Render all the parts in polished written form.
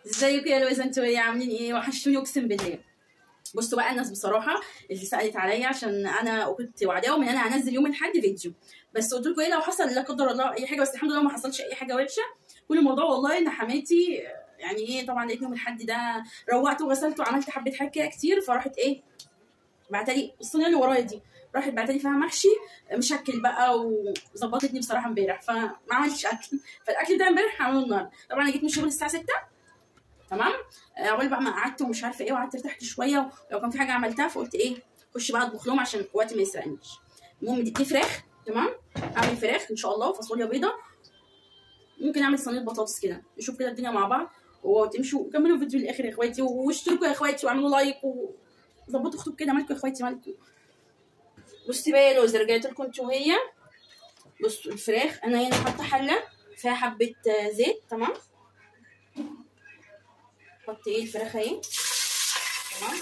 ازيكم يا لويزا، انتوا ايه عاملين ايه؟ وحشتوني اقسم بالله. بصوا بقى، الناس بصراحه اللي سالت عليا عشان انا كنت وعداهم ان انا هنزل يوم الاحد فيديو، بس قلت لكم ايه لو حصل لا قدر الله اي حاجه، بس الحمد لله ما حصلش اي حاجه وحشه. كل الموضوع والله ان حماتي يعني ايه، طبعا لقيت يوم الاحد ده روقت وغسلت وعملت حبه حاجات كده كتير، فراحت ايه بعتلي الصينيه اللي ورايا دي، راحت بعتلي فيها محشي مشكل بقى وظبطتني بصراحه امبارح، فما عملتش اكل. فالاكل ده امبارح هعمله النهارده. طبعا انا جيت من الشغل الساعه 6، تمام. اول بقى ما قعدت ومش عارفه ايه، وقعدت ارتحت شويه، ولو كان في حاجه عملتها فقلت ايه خش بقى اطبخ لهم عشان وقتي ما يسرقنيش. المهم دي فراخ، تمام. اعمل فراخ ان شاء الله وفاصوليا بيضه، ممكن اعمل صينيه بطاطس كده، نشوف كده الدنيا مع بعض. وتمشوا كملوا الفيديو للاخر يا اخواتي، واشتركوا يا اخواتي واعملوا لايك وظبطوا خطوط كده. مالكم يا اخواتي مالكم؟ بصي بقى يا لوز، رجعت لكم انتوا وهي. بصوا الفراخ انا هنا حاطه حله فيها حبه زيت، تمام. حط ايه الفراخ اهي، تمام.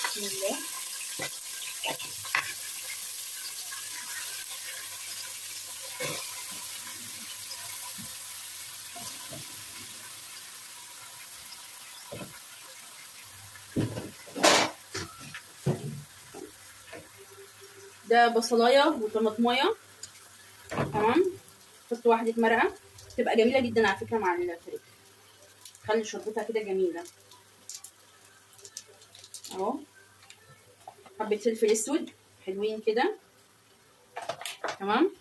بسم الله. ده بصلايه وطماطمايه، تمام. حط واحده مرقه، تبقى جميله جدا على فكره مع الفراخ، خلي شربتها كده جميله اهو. حبه فلفل اسود حلوين كده، تمام.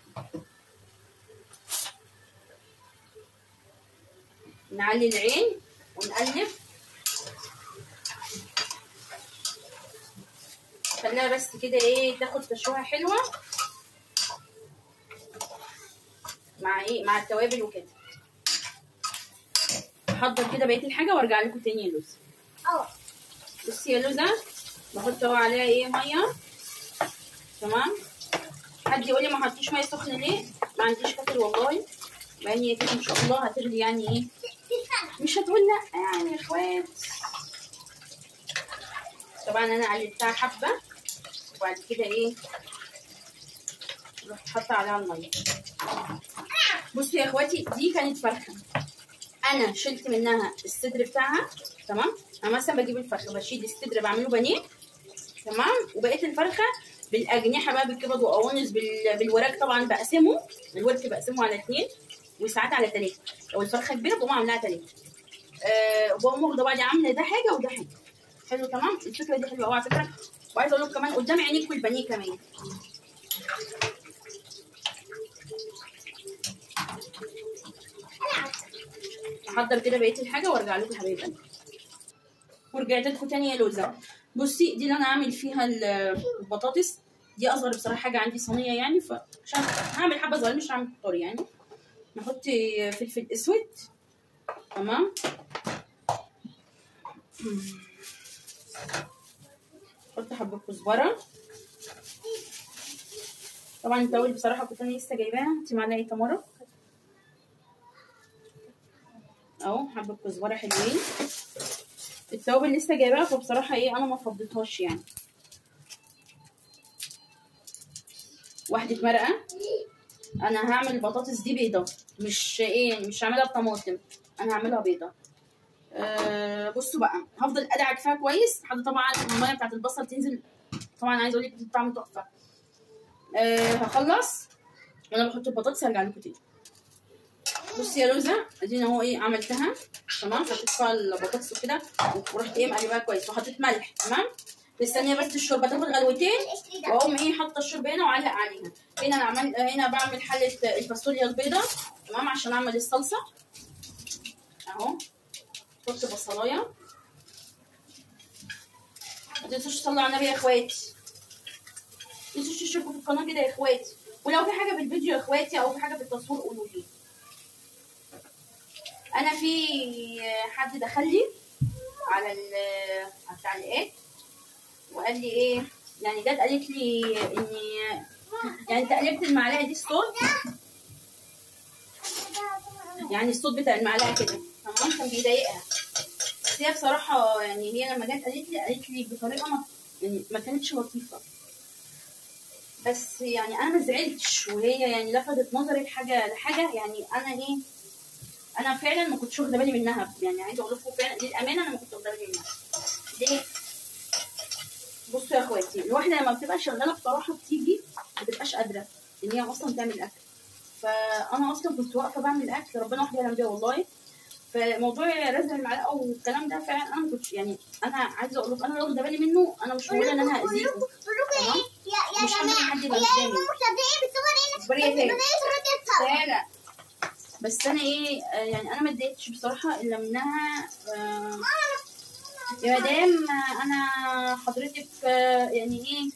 نعلي العين ونقلب، خليها بس كده ايه تاخد تشويحه حلوه مع ايه، مع التوابل وكده. احضر كده بقيه الحاجه وارجع لكم تاني يا لوزه. بصي يا لوزه، بحط اهو عليها ايه ميه، تمام. حد يقول لي ما حطيش ميه سخنه ليه؟ ما عنديش كتل والله، يعني هي كده ان شاء الله هتغلي، يعني ايه مش هتقول لا يعني يا اخوات. طبعا انا قلبتها حبه وبعد كده ايه رحت حاطه عليها الميه. بصوا يا اخواتي، دي كانت فرخه انا شلت منها الصدر بتاعها، تمام. انا مثلا بجيب الفرخه بشيل الصدر بعمله بانيه، تمام. وبقيت الفرخه بالاجنحه بقى، بالكبد وقوانص بالوراك، طبعا بقسمه الورك بقسمه على 2 وساعات على 3. لو الفرخه كبيره بقوم عاملاها 3. وبقوم واخده بعد عامله ده حاجه وده حاجه. حلو تمام. الفكره دي حلوه قوي على فكره، وعايزه اقول لكم كمان قدام عينيكم البانيه كمان. احضر كده بقيه الحاجه وارجع لكم حبايب قلبي. ورجعت لكم تاني يا لوزه. بصي دي اللي انا هعمل فيها البطاطس، دي اصغر بصراحه حاجه عندي صينيه يعني، فعشان هعمل حبه صغيره مش هعمل كتار يعني. نحط فلفل اسود، تمام. نحط حبه كزبره، طبعا التوابل بصراحه كنت انا لسه جايباها، انت معلقه تمره اهو، حبه كزبره حلوين. التوابل لسه جايباها، فبصراحه ايه انا ما فضيتهاش يعني. واحده مرقه، انا هعمل البطاطس دي بيضه، مش ايه مش هعملها بطماطم، انا هعملها بيضه. بصوا بقى، هفضل ادعك فيها كويس لحد طبعا الميه بتاعت البصل تنزل. طبعا عايزه اقول لك الطعم تحفه. هخلص وانا بحط البطاطس هرجع لكم تاني. بصي يا لوزه، ادينا اهو ايه عملتها، تمام. حطيت فيها البطاطس وكده، ورحت ايه مقلباها كويس وحطيت ملح، تمام. مستنيه بس الشوربه تاخد غلوتين، واقوم ايه حاطه الشوربه هنا وعلق عليها. هنا انا هنا بعمل حله الفاصوليا البيضاء، تمام، عشان اعمل الصلصه اهو. حط بصلايه، ما تنسوش تصلوا على النبي يا اخواتي، ما تنسوش تشتركوا في القناه كده يا اخواتي، ولو في حاجه في الفيديو يا اخواتي او في حاجه في التصوير قولوا لي. انا في حد دخل لي على التعليقات وقال لي ايه، يعني جت قالت لي اني يعني انت قلبت المعلقه دي الصوت، يعني الصوت بتاع المعلقه كده، تمام، كان بيضايقها. بس هي بصراحه يعني هي لما جت قالت لي بطريقه ما كانتش لطيفه، بس يعني انا ما زعلتش، وهي يعني لفتت نظري لحاجه يعني انا ايه انا فعلا ما كنتش واخده بالي منها، يعني عايزه اقول لكم فعلا للامانه انا ما كنت واخده بالي منها. ليه؟ بصوا يا اخواتي، الواحده لما بتبقى شغاله بصراحه بتيجي ما بتبقاش قادره ان هي اصلا تعمل اكل. فانا اصلا كنت واقفه بعمل اكل، ربنا وحده يعلم بيها والله. فموضوع رزع المعلقه والكلام ده فعلا انا ما كنتش، يعني انا عايزه اقول لكم انا لو واخده بالي منه انا مش مقوله ان انا هاذيكم، تمام؟ مش حابه ان حد يبقى قدامي. لا بس انا ايه، يعني انا ما اتضايقتش بصراحه الا منها. يا مدام انا حضرتك يعني ايه،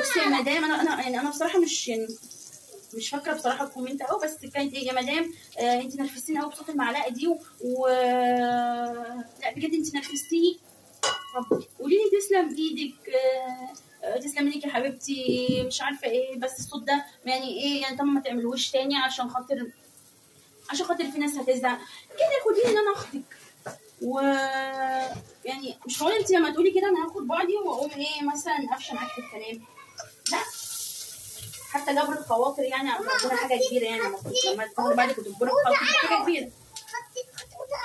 بصي يا مدام انا يعني انا بصراحه مش فاكره بصراحه الكومنت قوي، بس كانت ايه، يا مدام انت نرفزتيني قوي بصوت المعلقه دي لا بجد انت نرفزتيني. طب قولي لي تسلم ايدك، تسلم ايدك يا حبيبتي، مش عارفه ايه، بس الصوت ده يعني ايه، يعني طب ما تعملوش تاني عشان خاطر في ناس هتزعل كده. خديني ان انا اختك، يعني مش هقول انت لما تقولي كده انا هاخد بعضي واقوم ايه مثلا قافشه معاك في الكلام، لا. حتى جبر الخواطر يعني ربنا حاجه كبيره، يعني لما تكونوا بعد كنت بجبر الخواطر حاجه كبيره.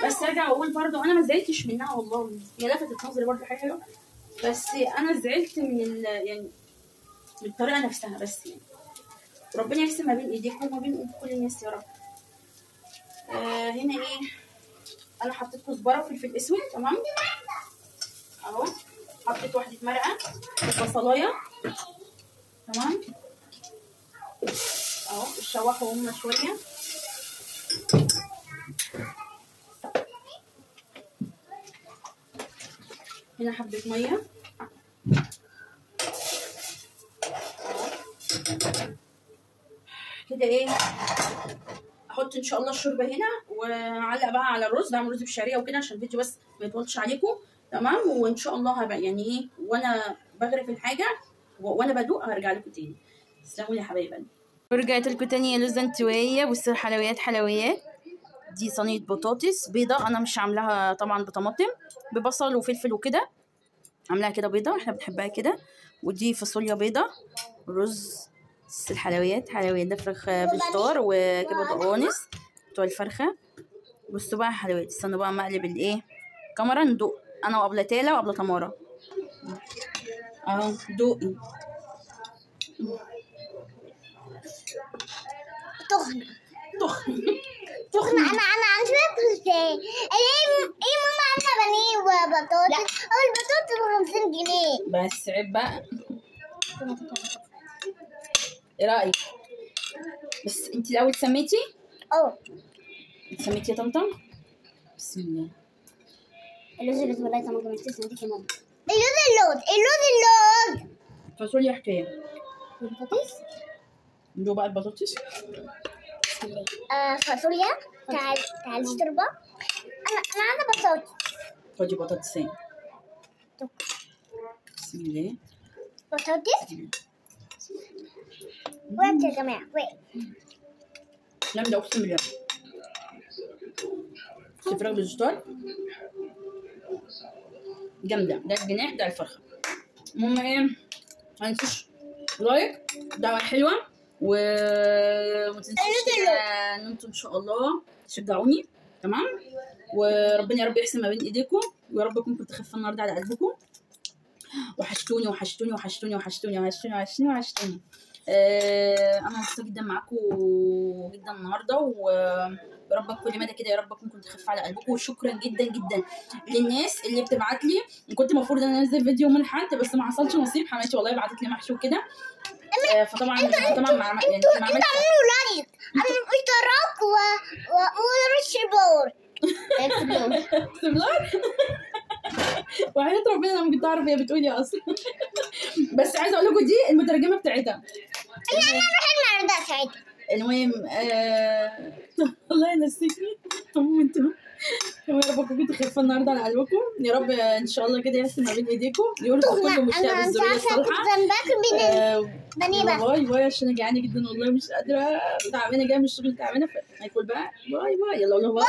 بس ارجع واقول برضه انا ما زعلتش منها والله، هي لفتت نظري برضه حاجه حلوه، بس انا زعلت من يعني من الطريقه نفسها بس. يعني ربنا يحسن ما بين ايديكم وما بين كل الناس يا رب. هنا ايه، انا حطيت كزبره وفلفل اسود، تمام اهو. حطيت واحده مرقه وبصلايه، تمام اهو. الشوحوا هما شويه. هنا حبه ميه كده. ايه احط ان شاء الله الشوربه هنا واعلق بقى على الرز، بعمل رز بالشعريه وكده عشان الفيديو بس ما يطولش عليكم، تمام. وان شاء الله هبقى يعني ايه وانا بغرف الحاجه وانا بدوق هرجع لكم تاني. تسلموا لي يا حبايبي. ورجعت لكم تاني يا لوزه انتويه. بصوا حلويات. دي صينيه بطاطس بيضه، انا مش عاملاها طبعا بطماطم، ببصل وفلفل وكده، عاملاها كده بيضه، احنا بنحبها كده. ودي فاصوليا بيضه، رز. الحلويات ده فراخ بالفطار وكبد قوانص بتوع الفرخه. بصوا بقى حلويات. استنوا بقى مقلب الايه كاميرا ندوق انا وابله تالا وابله تماره اهو. دوقي. تخن. انا عندي ازاي ايه ماما عامله بانيه وبطاطس، او البطاطس ب 50 جنيه بس عيب بقى. ايه رايك؟ بس انت الاول سميتي سميتي يا طمطم. بسم الله. اللوز بسم الله طماطم سميتي يا ماما. اللوز فاصوليا حكايه. البطاطس ندوق بقى البطاطس. فاصوليا. تعالي شوربه. انا عايزه بطاطس. خدي بطاطسين. بسم الله. بطاطس وقت يا جماعه وقت. جامده اقسم بالله. فراخ بالزيتون جامده. ده الجناح ده الفرخه. المهم ايه، ما تنسوش لايك، دعوه حلوه، وما تنسوش ان انتم ان شاء الله تشجعوني، تمام. وربنا يا رب يحسن ما بين ايديكم، ويا رب اكون كنت خفيفه النهارده على قلبكم. وحشتوني. انا مبسوطه جدا معاكم جدا النهارده، ويا رب كل مدى كده يا رب اكون كنت خفيفه على قلبكم. وشكرا جدا للناس اللي بتبعت لي. كنت المفروض ان انا انزل فيديو من حد بس ما حصلش نصيب. حماتي والله بعتت لي محشي وكده، فطبعا يعني ما عملتش. انتوا عملوا لايك، عملوا اشتراك ورش سبلار. وحياة ربنا انا ما كنت اعرف هي بتقول ايه اصلا. بس عايزه اقول لكم دي المترجمه بتاعتها. انا نروح المعرض ساعتها. المهم الله ينسيكي. انتوا يا رب اكون كنت خفيفه النهارده على قلبكم. يا رب ان شاء الله كده يحسن ما بين ايديكم، يرزق كل مشتاق بالذريه الصالحه. باي عشان انا جعانه جدا والله، مش قادره، تعبانه جايه من الشغل تعبانه، فاكل بقى. باي يلا والله باي.